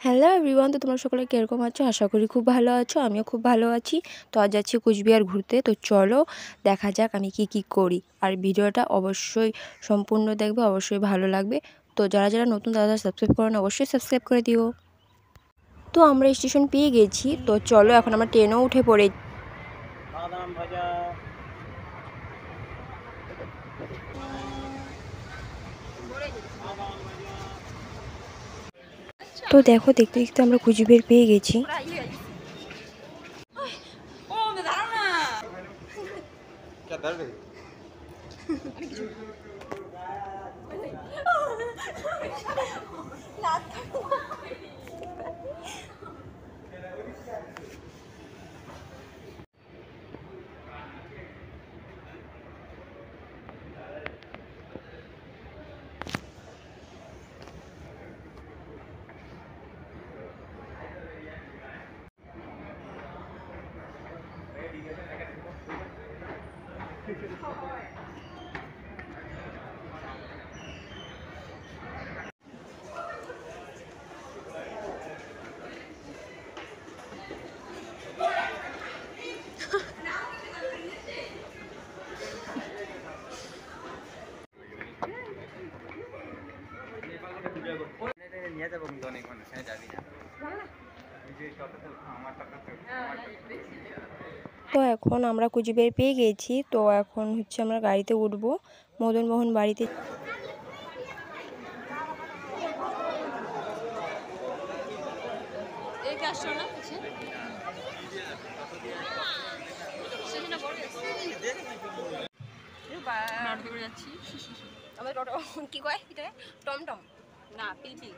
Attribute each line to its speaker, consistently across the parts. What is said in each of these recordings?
Speaker 1: Hello everyone, তো তোমরা সকলে কীরকম আছো? আশা করি খুব ভালো আছো। আমিও খুব ভালো আছি। তো আজ যাচ্ছি কুচবিহার ঘুরতে। তো চলো দেখা যাক আমি কি করি। আর ভিডিওটা অবশ্যই সম্পূর্ণ দেখবে, অবশ্যই ভালো লাগবে। তো যারা যারা নতুন তারা সাবস্ক্রাইব করেন, অবশ্যই সাবস্ক্রাইব করে দিও। তো আমরা স্টেশন পেয়ে গেছি। তো চলো এখন আমরা ট্রেনেও উঠে পড়েছি। তো দেখো দেখতে দেখতে আমরা কুচবিহার পেয়ে গেছি। তো এখন আমরা কুচবিহার পেয়ে গেছি। তো এখন হচ্ছে আমরা গাড়িতে উঠবো মদনমোহন বাড়িতে। কি কয় টমটম না পিলপিল,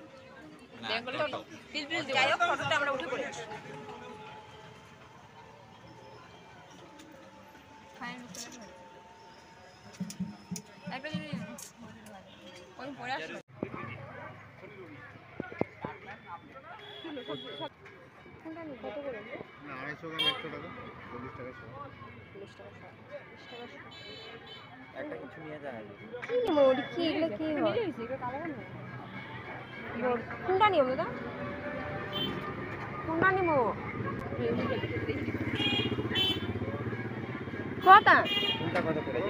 Speaker 1: পিলপিল যাই হোক, ফটোতে আমরা উঠে পড়েছি। কোনটা নিয়ম দাদা, কোনটা নিব কটা কত করে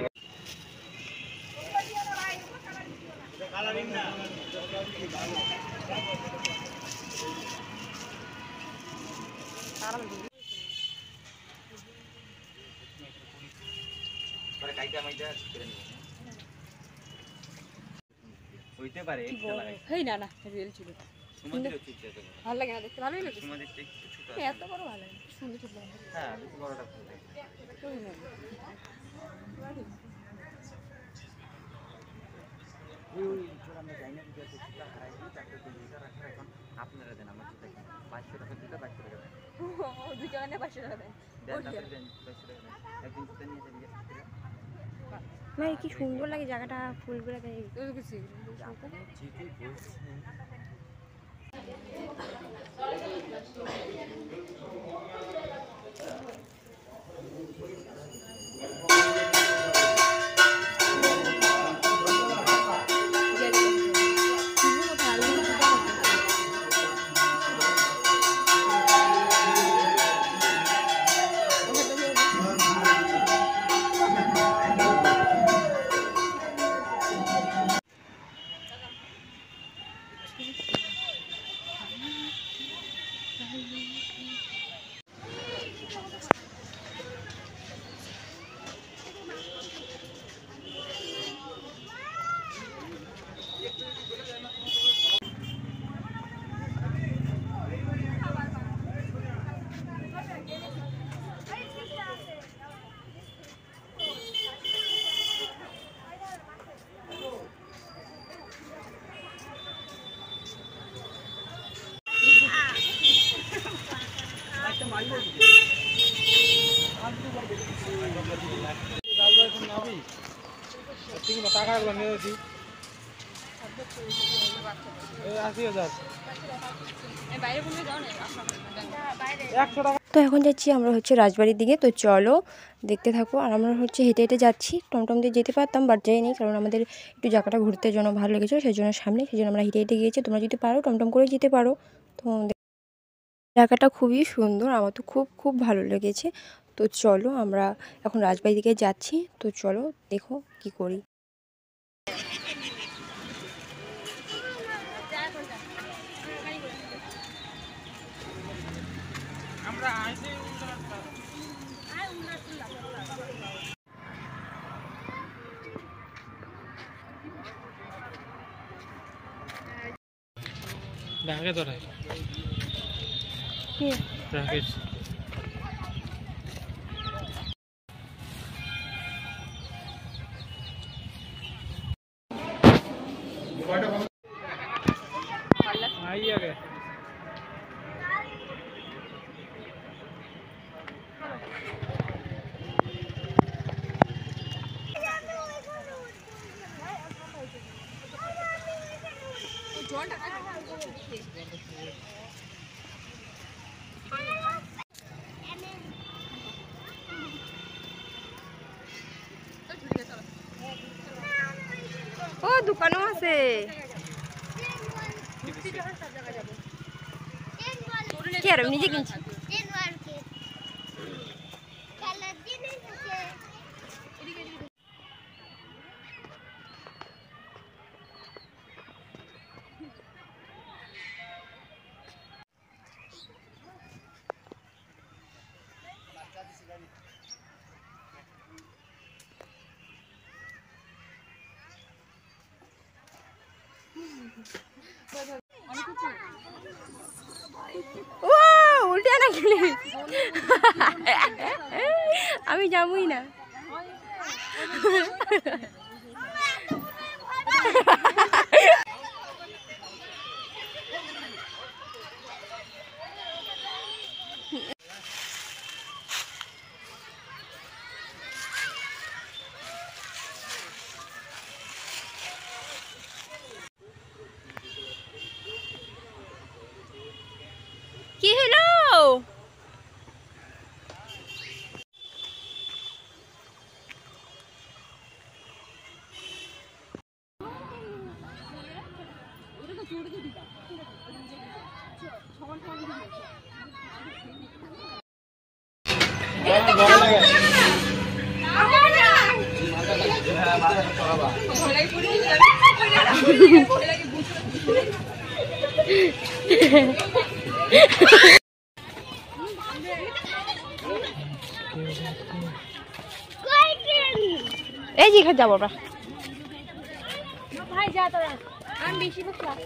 Speaker 1: হইতে পারে হেই না না রিয়েল ছিল ভালো লাগে না দেখতে, ভালোই লাগে এত বড় ভালো লাগে, সুন্দর ছোট হ্যাঁ বেশি বড়টা আপনারা দেন আমার 500 টাকা দিতে 500 টাকা দুই টাকা নিয়ে 500 টাকা দেন একদিন নিয়ে না কি সুন্দর লাগে জায়গাটা, ফুলগুলো তো এখন যাচ্ছি আমরা হচ্ছে রাজবাড়ির দিকে। তো চলো দেখতে থাকো। আর আমরা হচ্ছে হেঁটে হেঁটে যাচ্ছি, টমটম দিয়ে যেতে পারতাম বাট যাইনি, কারণ আমাদের একটু জায়গাটা ঘুরতে জন্য ভালো লেগেছিলো, সেই জন্য সামনে, সেই জন্য আমরা হেঁটে হেঁটে গিয়েছি। তোমরা যদি পারো টমটম করে যেতে পারো, তো জায়গাটা খুবই সুন্দর, আমার তো খুব খুব ভালো লেগেছে। তো চলো আমরা এখন রাজবাড়ির দিকে যাচ্ছি, তো চলো দেখো কি করি। ও দোকানও আছে, কি আর নিজে কিনছি। ও উল্টে না গেলে আমি যাবই না। কি হলো? এই যে এখানে যাবো আমরা। ভাই যা তোরা, আমি বেশি বসে আছি।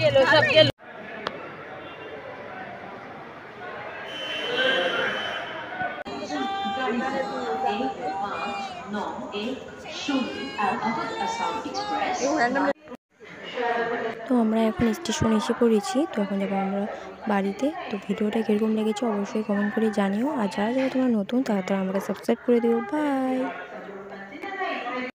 Speaker 1: गेलो सब गेलो। তো আমরা এখন স্টেশন এসে পড়েছি। তো এখন যাবো আমরা বাড়িতে। তো ভিডিওটা কীরকম লেগেছে অবশ্যই কমেন্ট করে জানিও। আর যারা যারা তোমরা নতুন তারা আমাকে সাবস্ক্রাইব করে দিও। বাই।